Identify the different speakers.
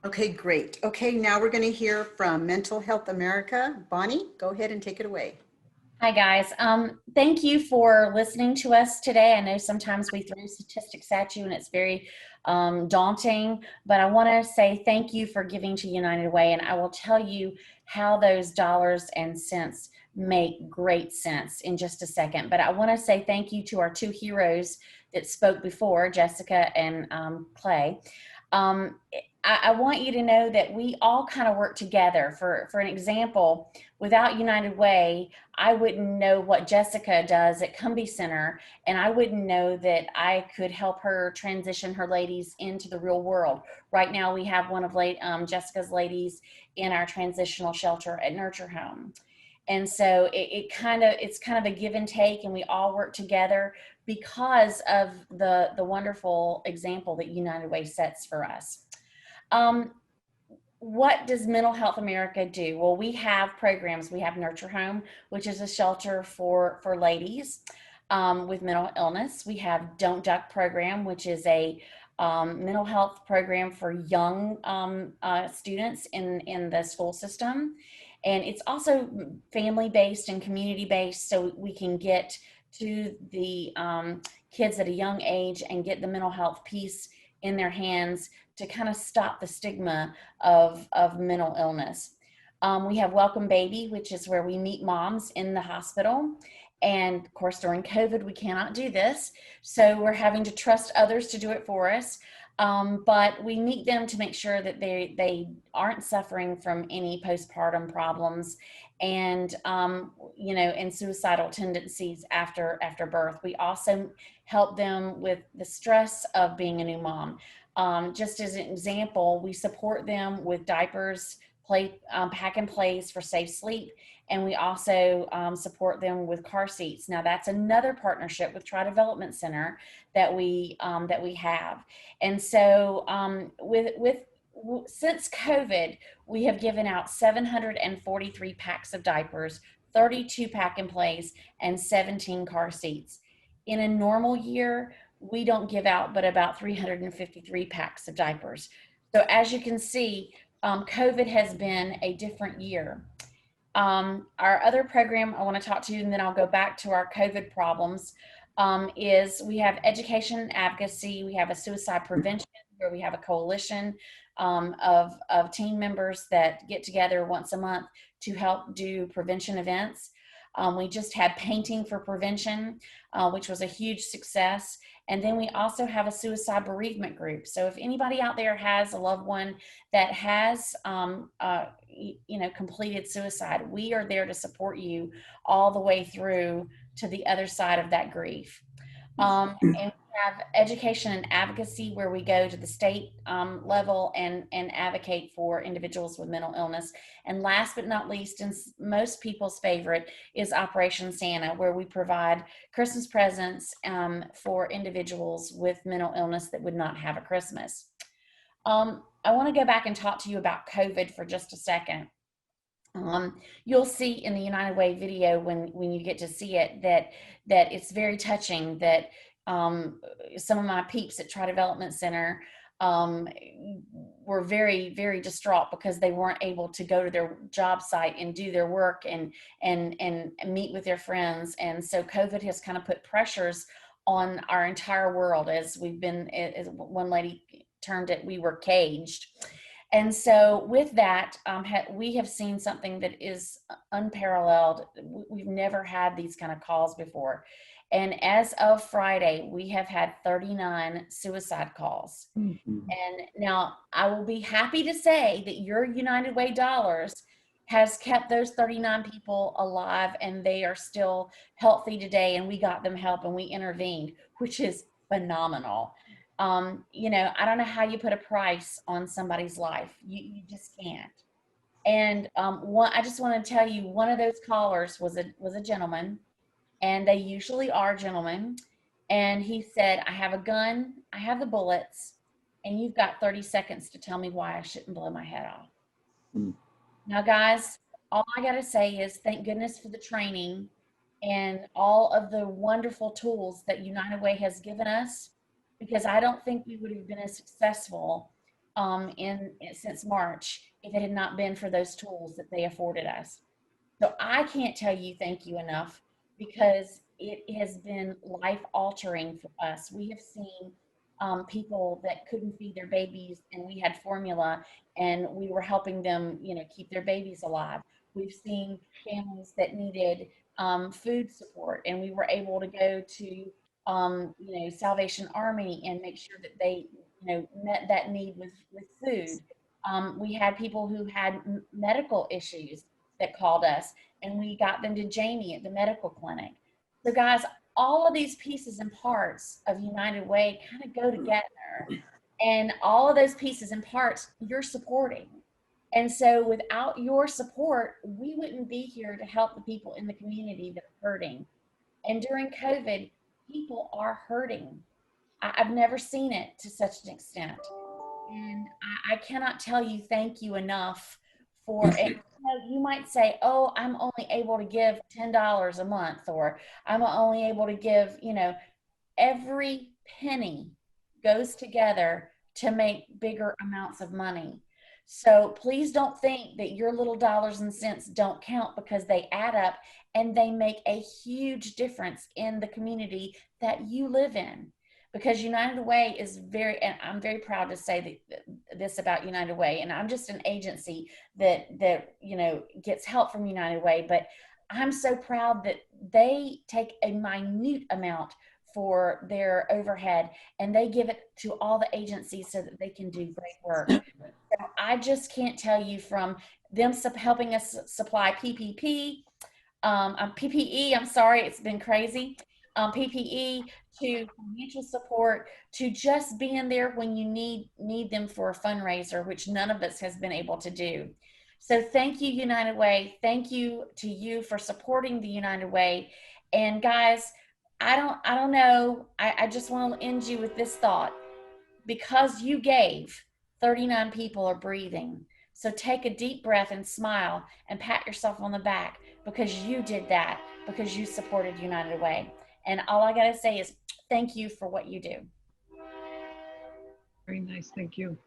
Speaker 1: Okay, great. Okay, now we're going to hear from Mental Health America. Bonnie, go ahead and take it away.
Speaker 2: Hi, guys. Thank you for listening to us today. I know sometimes we throw statistics at you and it's very daunting, but I want to say thank you for giving to United Way. And I will tell you how those dollars and cents make great sense in just a second. But I want to say thank you to our two heroes that spoke before, Jessica and Clay. Um, I want you to know that we all kind of work together. For an example, without United Way, I wouldn't know what Jessica does at Cumbie Center, and I wouldn't know that I could help her transition her ladies into the real world. Right now, we have one of Jessica's ladies in our transitional shelter at Nurture Home. And so it's kind of a give and take, and we all work together because of the wonderful example that United Way sets for us. Um, what does Mental Health America do? Well, we have programs. We have Nurture Home, which is a shelter for ladies with mental illness. We have Don't Duck program, which is a mental health program for young students in the school system. And it's also family based and community based, so we can get to the kids at a young age and get the mental health piece in their hands to kind of stop the stigma of mental illness. We have Welcome Baby, which is where we meet moms in the hospital. And of course, during COVID, we cannot do this. So we're having to trust others to do it for us. But we meet them to make sure that they aren't suffering from any postpartum problems and and suicidal tendencies after birth. We also help them with the stress of being a new mom. Just as an example, we support them with diapers, pack and plays for safe sleep, and we also support them with car seats. Now, that's another partnership with Tri Development Center that we have. And so, since COVID, we have given out 743 packs of diapers, 32 pack and plays, and 17 car seats. In a normal year, we don't give out but about 353 packs of diapers. So as you can see, COVID has been a different year. Our other program I want to talk to you, and then I'll go back to our COVID problems, is we have education and advocacy. We have a suicide prevention where we have a coalition of team members that get together once a month to help do prevention events. We just had painting for prevention, which was a huge success. And then we also have a suicide bereavement group. So if anybody out there has a loved one that has, completed suicide, we are there to support you all the way through to the other side of that grief. And we have education and advocacy where we go to the state level and advocate for individuals with mental illness. And last but not least, and most people's favorite, is Operation Santa, where we provide Christmas presents for individuals with mental illness that would not have a Christmas. I want to go back and talk to you about COVID for just a second. You'll see in the United Way video when you get to see it that it's very touching that some of my peeps at Tri Development Center were very, very distraught because they weren't able to go to their job site and do their work and meet with their friends. And so COVID has kind of put pressures on our entire world, as one lady termed it, we were caged. And so with that, we have seen something that is unparalleled. We've never had these kind of calls before. And as of Friday, we have had 39 suicide calls.
Speaker 1: Mm-hmm.
Speaker 2: And now I will be happy to say that your United Way dollars has kept those 39 people alive, and they are still healthy today, and we got them help and we intervened, which is phenomenal. I don't know how you put a price on somebody's life. You just can't. And I just want to tell you, one of those callers was a gentleman, and they usually are gentlemen. And he said, "I have a gun, I have the bullets, and you've got 30 seconds to tell me why I shouldn't blow my head off."
Speaker 1: Mm.
Speaker 2: Now, guys, all I got to say is thank goodness for the training and all of the wonderful tools that United Way has given us, because I don't think we would have been as successful since March if it had not been for those tools that they afforded us. So I can't tell you thank you enough because it has been life altering for us. We have seen people that couldn't feed their babies, and we had formula, and we were helping them, keep their babies alive. We've seen families that needed food support, and we were able to go to, Salvation Army and make sure that they, met that need with food. We had people who had medical issues that called us, and we got them to Jamie at the medical clinic. So, guys, all of these pieces and parts of United Way kind of go together, and all of those pieces and parts you're supporting. And so, without your support, we wouldn't be here to help the people in the community that are hurting. And during COVID, people are hurting. I've never seen it to such an extent. And I cannot tell you thank you enough for it. You might say, oh, I'm only able to give $10 a month, or I'm only able to give, every penny goes together to make bigger amounts of money. So please don't think that your little dollars and cents don't count, because they add up and they make a huge difference in the community that you live in. Because United Way is and I'm very proud to say this about United Way, and I'm just an agency that gets help from United Way, but I'm so proud that they take a minute amount for their overhead and they give it to all the agencies so that they can do great work. So I just can't tell you, from them helping us supply PPE, I'm sorry, it's been crazy. PPE, to financial support, to just being there when you need them for a fundraiser, which none of us has been able to do. So thank you, United Way. Thank you to you for supporting the United Way. And guys, I don't know. I just want to end you with this thought. Because you gave, 39 people are breathing. So take a deep breath and smile and pat yourself on the back, because you did that, because you supported United Way. And all I got to say is thank you for what you do.
Speaker 3: Very nice. Thank you.